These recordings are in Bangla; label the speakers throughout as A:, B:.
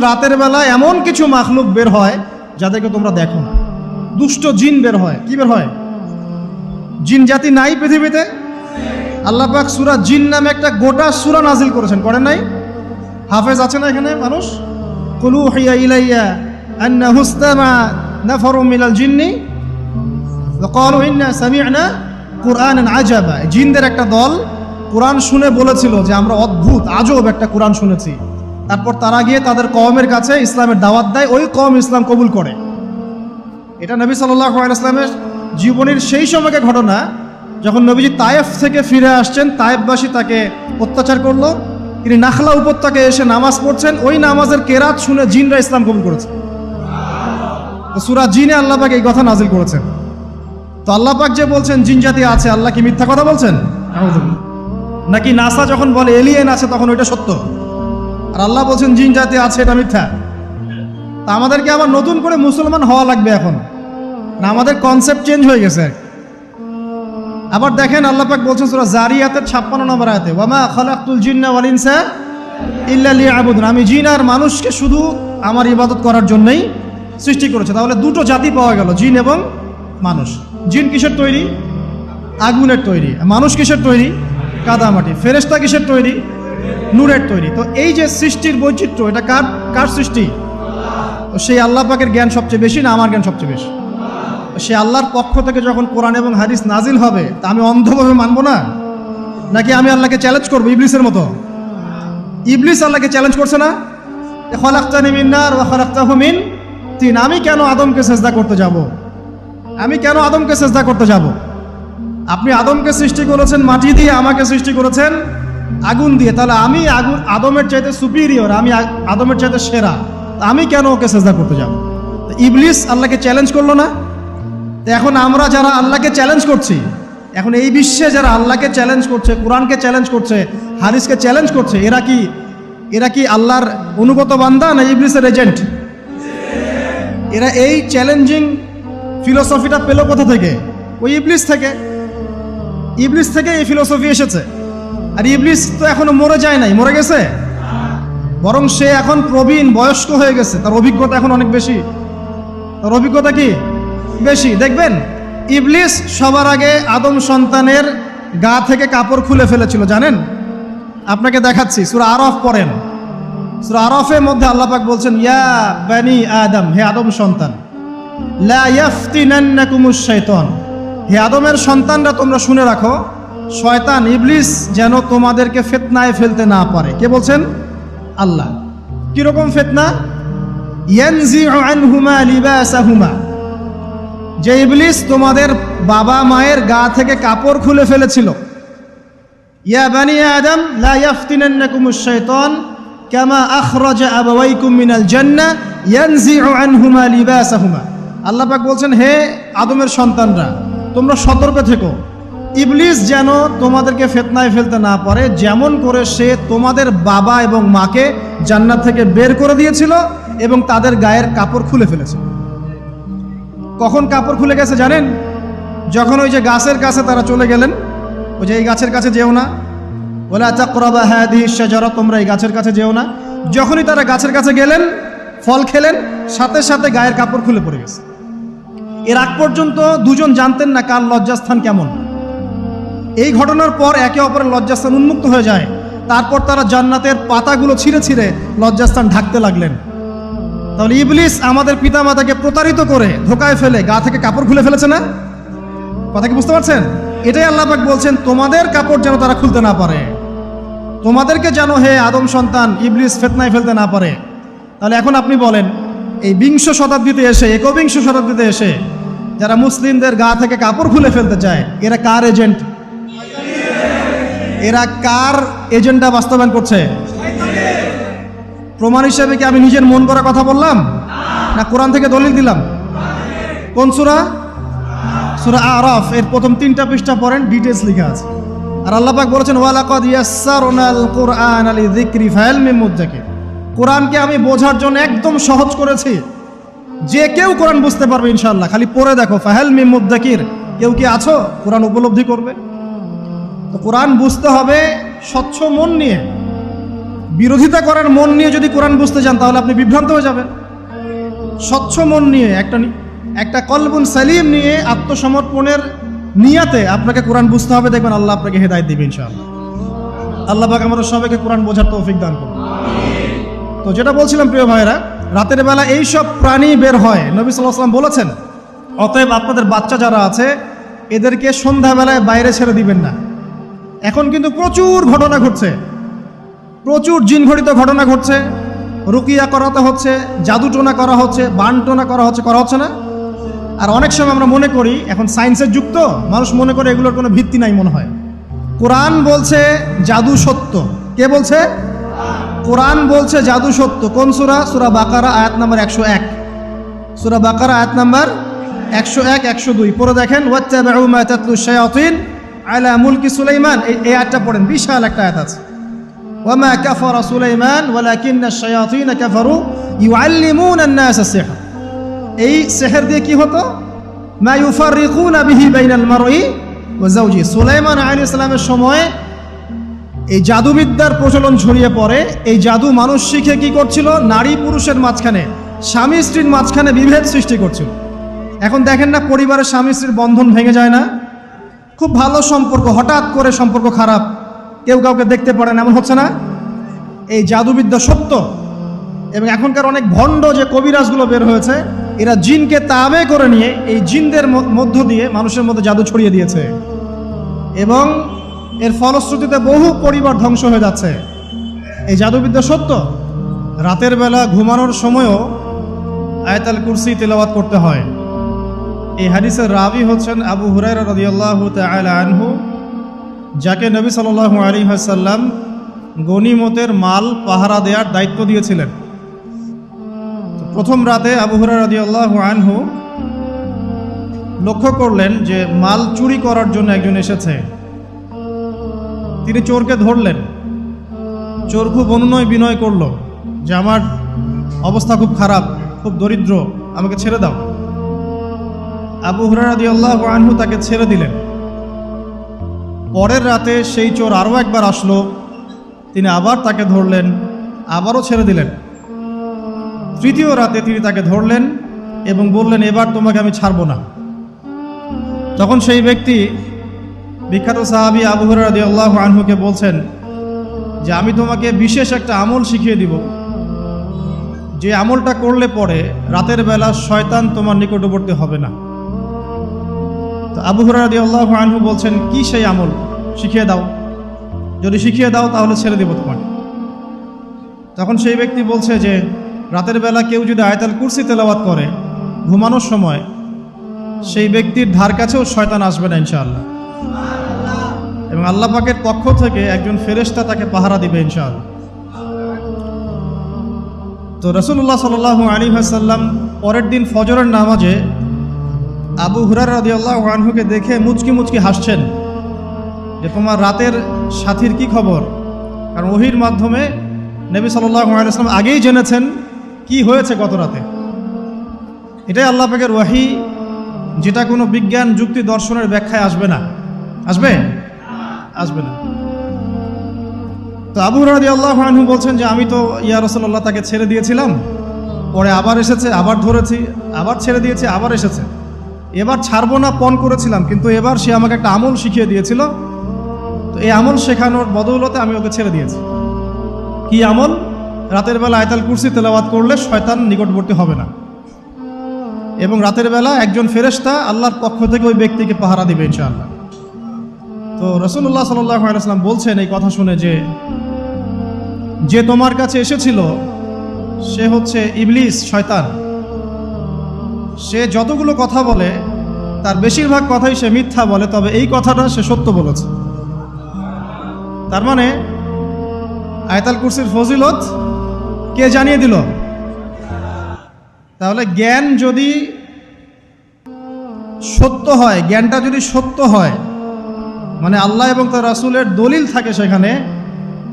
A: রাতের বেলা এমন কিছু মাখলুক বের হয় যাদেরকে তোমরা দেখো না। দুষ্ট জিন বের হয়। কি বের হয়? জিন জাতি নাই পৃথিবীতে? আল্লাহ পাক সূরা জিন নামে একটা গোটা সূরা নাজিল করেছেন, করেন নাই? হাফেজ আছে না এখানে মানুষ? কুলু হিয়া ইলাইয়া আন্নাহু ইসতামা নাফারুম মিনাল জিন্নি ওয়া ক্বালু ইন্না সামি'না কুরআনান আজাবা। জিনদের একটা দল কোরআন শুনে বলেছিল যে আমরা অদ্ভুত আজব একটা কোরআন শুনেছি। তারপর তারা গিয়ে তাদের কওমের কাছে ইসলামের দাওয়াত দেয়, ওই কওম ইসলাম কবুল করে। এটা নবী সাল্লাল্লাহু আলাইহি ওয়াসাল্লামের জীবনের সেই সময়কার ঘটনা, যখন নবীজি তায়েফ থেকে ফিরে আসছেন। তায়েফবাসী তাকে অত্যাচার করলো, তিনি নাখলা উপত্যকায় এসে নামাজ পড়ছেন, ওই নামাজের কেরাত শুনে জিনরা ইসলাম কবুল করেছে। তো সূরা জিনে আল্লাহ পাক এই কথা নাজিল করেছেন। তো আল্লাহ পাক যে বলছেন জিন জাতি আছে, আল্লাহ কি মিথ্যা কথা বলছেন? নাকি নাসা যখন বলে এলিয়েন আছে তখন ওইটা সত্য, আর আল্লাহ বলছেন জিন জাতি আছে এটা মিথ্যা? তা আমাদেরকে আবার নতুন করে মুসলমান হওয়া লাগবে এখন, না আমাদের কনসেপ্ট চেঞ্জ হয়ে গেছে। আবার দেখেন আল্লাহ পাক বলছেন সূরা জারিয়াতের 56 নম্বর আয়াতে, ওয়ামা খালাকতুল জিন্না ওয়াল ইনসা ইল্লা লিয়াবুদুন। আমি জিন আর মানুষকে শুধু আমার ইবাদত করার জন্যই সৃষ্টি করেছে। তাহলে দুটো জাতি পাওয়া গেল, জিন এবং মানুষ। জিন কিসের তৈরি? আগুনের তৈরি। মানুষ কিসের তৈরি? কাদামাটি। ফেরেশতা কিসের তৈরি? নূরের তৈরি। তো এই যে সৃষ্টির বৈচিত্র্য, এটা কার কার সৃষ্টি? তো সেই আল্লাহ পাকের জ্ঞান সবচেয়ে বেশি না আমার জ্ঞান সবচেয়ে বেশি? সে আল্লাহর পক্ষ থেকে যখন কোরআন এবং হাদিস নাজিল হবে, তা আমি অন্ধভাবে মানবো না, নাকি আমি আল্লাহকে চ্যালেঞ্জ করবো ইবলিসের মতো? ইবলিস আল্লাহকে চ্যালেঞ্জ করছে না, খালাকতানি মিন নার ওয়া খালাকতাহু মিন তিন। আমি কেন আদমকে সেজদা করতে যাব? আমি কেন আদমকে সেজদা করতে যাব? আপনি আদমকে সৃষ্টি করেছেন মাটি দিয়ে, আমাকে সৃষ্টি করেছেন আগুন দিয়ে। তাহলে আমি আদমের চাইতে সুপিরিয়র, আমি আদমের চাইতে সেরা, আমি কেন ওকে সেজদা করতে যাব? ইবলিস আল্লাহকে চ্যালেঞ্জ করলো না? এখন আমরা যারা আল্লাহকে চ্যালেঞ্জ করছি, এখন এই বিশ্বে যারা আল্লাহকে চ্যালেঞ্জ করছে, কোরআনকে চ্যালেঞ্জ করছে, হাদিসকে চ্যালেঞ্জ করছে, এরা কি আল্লাহর অনুগত বান্দা না ইবলিসের এজেন্ট? এরা এই চ্যালেঞ্জিং ফিলোসফিটা পেল কোথা থেকে? ওই ইবলিস থেকে। ইবলিস থেকে এই ফিলোসফি এসেছে। আর ইবলিস তো এখনো মরে যায় নাই, মরে গেছে, বরং সে এখন প্রবীণ বয়স্ক হয়ে গেছে, তার অভিজ্ঞতা এখন অনেক বেশি। তার অভিজ্ঞতা কি বেশি? দেখবেন ইবলিস সবার আগে আদম সন্তানের গা থেকে কাপড় খুলে ফেলেছিল, জানেন? আপনাকে দেখাচ্ছি, সূরা আরাফ পড়েন। সূরা আরাফের মধ্যে আল্লাহ পাক বলছেন, ইয়া বানি আদম, হে আদম সন্তান, লা ইয়াফতিনান্নাকুমুশ শাইতান, হে আদমের সন্তানরা তোমরা শুনে রাখো, শয়তান ইবলিস যেন তোমাদেরকে ফিতনায় ফেলতে না পারে। কে বলছেন? আল্লাহ। কিরকম ফিতনা? ইয়ানজিউ আনহুমা লিবাসাহুমা, যে ইবলিস তোমাদের বাবা মায়ের গা থেকে কাপড় খুলে ফেলেছিল। ইয়া বানি আদম লা ইয়াফতিনান্নাকুমুশ শাইতান কামা আখরাজা আবাওয়াইকুম মিনাল জান্নাহ ইয়ানজিউ আনহুমা লিবাসাহুমা। আল্লাহ পাক বলছেন, হে আদমের সন্তানরা তোমরা সতর্ক থেকো, ইবলিস যেন তোমাদেরকে ফিতনায় ফেলতে না পারে, যেমন করে সে তোমাদের বাবা এবং মাকে জান্নাত থেকে বের করে দিয়েছিল এবং তাদের গায়ের কাপড় খুলে ফেলেছিল। কখন কাপড় খুলে গেছে জানেন? যখন ওই যে গাছের কাছে তারা চলে গেলেন, ওই যে এই গাছের কাছে যেও না, ওয়ালা তাকরাবা হাদিহিশ শাজারা, তোমরা এই গাছের কাছে যেও না। যখনই তারা গাছের কাছে গেলেন, ফল খেলেন, সাথে সাথে গায়ের কাপড় খুলে পড়ে গেছে। এর আগ পর্যন্ত দুজন জানতেন না কার লজ্জাস্থান কেমন। এই ঘটনার পর একে অপরের লজ্জাস্থান উন্মুক্ত হয়ে যায়। তারপর তারা জান্নাতের পাতাগুলো ছিঁড়ে ছিঁড়ে লজ্জাস্থান ঢাকতে লাগলেন। তাহলে ইবলিস আমাদের পিতামাতাকে প্রতারিত করে ধোকায় ফেলে গা থেকে কাপড় খুলে ফেলেছে না? কথা কি বুঝতে পারছেন? এটাই আল্লাহ পাক বলছেন, তোমাদের কাপড় যেন তারা খুলতে না পারে, তোমাদেরকে যেন হে আদম সন্তান ইবলিস ফিতনায় ফেলতে না পারে। তাহলে এখন আপনি বলেন, এই বিংশ শতাব্দীতে এসে, একবিংশ শতাব্দীতে এসে যারা মুসলিমদের গা থেকে কাপড় খুলে ফেলতে চায়, এরা কার এজেন্ট? এরা কার এজেন্ডা বাস্তবায়ন করছে? প্রমাণ হিসেবে কি আমি নিজের মন করা কথা বললাম, না কোরআন থেকে দলিল দিলাম? কোন সূরা? সূরা আরাফ এর প্রথম 3টা পৃষ্ঠা পড়েন, ডিটেইলস লেখা আছে। আর আল্লাহ পাক বলেছেন, ওয়ালাকাদ ইয়াসসারনাল কুরআনা লিযিকরি ফাহাল মিন মুদ্দাকির, কোরআনকে আমি বোঝার জন্য একদম সহজ করেছি, যে কেউ কোরআন বুঝতে পারবে ইনশাআল্লাহ। খালি পড়ে দেখো, ফাহাল মিন মুদ্দাকির, কেউ কি আছো কোরআন উপলব্ধি করবে? তো কোরআন বুঝতে হবে স্বচ্ছ মন নিয়ে, বিরোধিতা করার মন নিয়ে যদি কোরআন বুঝতে যান তাহলে আপনি বিভ্রান্ত হয়ে যাবেন। স্বচ্ছ মন নিয়ে একটা কলবুন সালিম নিয়ে আত্মসমর্পণের নিয়াতে আপনাকে কোরআন বুঝতে হবে, দেখবেন আল্লাহ আপনাকে হেদায়েত দিবেন ইনশাআল্লাহ। আল্লাহ পাক আমাদের সবাইকে কোরআন বোঝার তৌফিক দান করুন। তো যেটা বলছিলাম প্রিয় ভাইরা, রাতের বেলা এই সব প্রাণী বের হয়, নবী সাল্লাল্লাহু আলাইহি ওয়াসাল্লাম বলেছেন, অতএব আপনাদের বাচ্চা যারা আছে এদেরকে সন্ধ্যাবেলায় বাইরে ছেড়ে দিবেন না। এখন কিন্তু প্রচুর ঘটনা ঘটছে, প্রচুর জিনঘটিত ঘটনা ঘটছে, রুকিয়া করাতে হচ্ছে, জাদুটোনা করা হচ্ছে, বানটোনা করা হচ্ছে না? আর অনেক সময় আমরা মনে করি, এখন সায়েন্সের যুগ তো, মানুষ মনে করে এগুলোর কোনো ভিত্তি নাই মনে হয়। কোরআন বলছে জাদু সত্য। কে বলছে? কোরআন বলছে জাদু সত্য। কোন সূরা? সূরা বাকারা আয়াত নাম্বার 101। সূরা বাকারা আয়াত নাম্বার 101, 102 পড়ে দেখেন। ওয়াত্তাবাউ মা তাতলু শায়াতিন আলা মুলকি সুলাইমান, এই আয়াতটা পড়েন, বিশাল একটা আয়াত আছে। ওয়ামা কাফারা সুলাইমান ওয়ালাকিন্না শায়াতিন কাফারু ইউআল্লিমুনা আন-নাসা সিহর। এই সিহর দিয়ে কি হতো? মা ইউফাররিকুনা বিহি বাইনাল মারই ওয়া যাওজি। সুলাইমান আলাইহিস সালামের সময় এই জাদুবিদ্যার প্রচলন ছড়িয়ে পড়ে। এই জাদু মানুষ শিখে কি করছিল? নারী পুরুষের মাঝখানে, স্বামী স্ত্রীর মাঝখানে বিভেদ সৃষ্টি করছিল। এখন দেখেন না, পরিবারের স্বামী স্ত্রীর বন্ধন ভেঙে যায় না? খুব ভালো সম্পর্ক, হঠাৎ করে সম্পর্ক খারাপ, কেউ কাউকে দেখতে পারে না, এমন হচ্ছে না? এই জাদুবিদ্যা সত্য। এবং এখনকার অনেক ভণ্ড যে কবিরাজগুলো বের হয়েছে, এরা জিনকে তাবে করে নিয়ে এই জিনদের মধ্য দিয়ে মানুষের মধ্যে জাদু ছড়িয়ে দিয়েছে, এবং এর ফলশ্রুতিতে বহু পরিবার ধ্বংস হয়ে যাচ্ছে। এই জাদুবিদ্যা সত্য। রাতের বেলা ঘুমানোর সময়ও আয়াতুল কুরসি তেলাওয়াত করতে হয়। এই হাদিসের রাবি হচ্ছেন আবু হুরায়রা রাদিয়াল্লাহু তাআলা আনহু, যাকে নবী সাল্লাল্লাহু আলাইহি ওয়াসাল্লাম গনিমতের মাল পাহারা দেওয়ার দায়িত্ব দিয়েছিলেন। প্রথম রাতে আবু হুরায়রা রাদিয়াল্লাহু আনহু লক্ষ্য করলেন যে মাল চুরি করার জন্য একজন এসেছে। তিনি চোরকে ধরলেন। চোর খুব অনুনয় বিনয় করলো যে আমার অবস্থা খুব খারাপ, খুব দরিদ্র, আমাকে ছেড়ে দাও। আবু হুরায়রা রাদিয়াল্লাহু আনহু তাকে ছেড়ে দিলেন। পরের রাতে সেই চোর আরও একবার আসলো, তিনি আবার তাকে ধরলেন, আবারও ছেড়ে দিলেন। তৃতীয় রাতে তিনি তাকে ধরলেন এবং বললেন, এবার তোমাকে আমি ছাড়ব না। তখন সেই ব্যক্তি, বিখ্যাত সাহাবী আবু হুরায়রা রাদিয়াল্লাহু আনহুকে বলছেন যে আমি তোমাকে বিশেষ একটা আমল শিখিয়ে দিব, যে আমলটা করলে পরে রাতের বেলা শয়তান তোমার নিকটবর্তী হবে না। তো আবু হুরায়রা রাদিয়াল্লাহু আনহু বলছেন, কি সেই আমল? শিখিয়ে দাও, যদি শিখিয়ে দাও তাহলে ছেড়ে দেব তোমাকে। তখন সেই ব্যক্তি বলছে যে রাতের বেলা কেউ যদি আয়াতুল কুরসি তেলাওয়াত করে ঘুমানোর সময়, সেই ব্যক্তির ধার কাছেও শয়তান আসবে না ইনশাআল্লাহ, এবং আল্লাহ পাকের পক্ষ থেকে একজন ফেরেশতা তাকে পাহারা দিবে ইনশাআল্লাহ। তো রাসূলুল্লাহ সাল্লাল্লাহু আলাইহি ওয়াসাল্লাম পরের দিন ফজরের নামাজে আবু হুরায়রা রাদিয়াল্লাহু আনহুকে দেখে মুচকি মুচকি হাসছেন যে তোমার রাতের সাথীর কি খবর? কারণ ওহীর মাধ্যমে নবী সাল্লাল্লাহু আলাইহি ওয়াসাল্লাম আগেই জেনেছেন কি হয়েছে গত রাতে। এটাই আল্লাহ পাকের ওয়াহী, যেটা কোনো বিজ্ঞান যুক্তি দর্শনের ব্যাখ্যায় আসবে না। আসবে না। তো আবু হুরায়রা রাদিয়াল্লাহু আনহু বলছেন যে আমি তো ইয়া রাসূলুল্লাহ তাকে ছেড়ে দিয়েছিলাম, পরে আবার এসেছে, আবার ধরেছি, আবার ছেড়ে দিয়েছে, আবার এসেছে। এবার ছাড়বো না পণ করেছিলাম, কিন্তু এবার সে আমাকে একটা আমল শিখিয়ে দিয়েছিল, তো এই আমল শেখানোর বদৌলতে আমি ওকে ছেড়ে দিয়েছি। কি আমল? রাতের বেলা আয়াতুল কুরসি তেলাওয়াত করলে শয়তান নিকটবর্তী হবে না, এবং রাতের বেলা একজন ফেরেশতা আল্লাহর পক্ষ থেকে ওই ব্যক্তিকে পাহারা দিবে ইনশাআল্লাহ। তো রাসূলুল্লাহ সাল্লাল্লাহু আলাইহি ওয়াসাল্লাম বলছেন এই কথা শুনে যে তোমার কাছে এসেছিল সে হচ্ছে ইবলিস, শয়তান। সে যতগুলো কথা বলে তার বেশিরভাগ কথাই সে মিথ্যা বলে, তবে এই কথাটা সে সত্য বলেছে। তার মানে আয়াতুল কুরসির ফজিলত কে জানিয়ে দিল? তাহলে জ্ঞান যদি সত্য হয়, জ্ঞানটা যদি সত্য হয়, মানে আল্লাহ এবং তার রাসূলের দলিল থাকে সেখানে,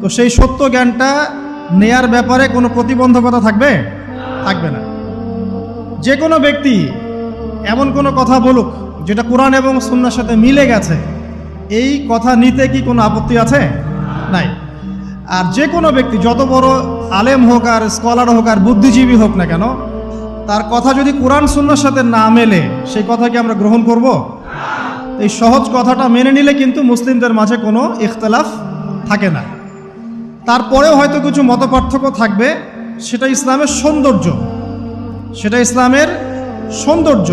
A: তো সেই সত্য জ্ঞানটা নেয়ার ব্যাপারে কোনো প্রতিবন্ধকতা থাকবে না। যে কোনো ব্যক্তি এমন কোনো কথা বলুক যেটা কোরআন এবং সুন্নাহর সাথে মিলে গেছে, এই কথা নিতে কি কোনো আপত্তি আছে? নাই। আর যে কোনো ব্যক্তি যত বড় আলেম হোক আর স্কলার হোক আর বুদ্ধিজীবী হোক না কেন, তার কথা যদি কোরআন সুন্নাহর সাথে না মেলে সেই কথা কি আমরা গ্রহণ করব? এই সহজ কথাটা মেনে নিলে কিন্তু মুসলিমদের মাঝে কোনো ইখতিলাফ থাকে না। তারপরেও হয়তো কিছু মতপার্থক্য থাকবে, সেটা ইসলামের সৌন্দর্য, সেটা ইসলামের সৌন্দর্য।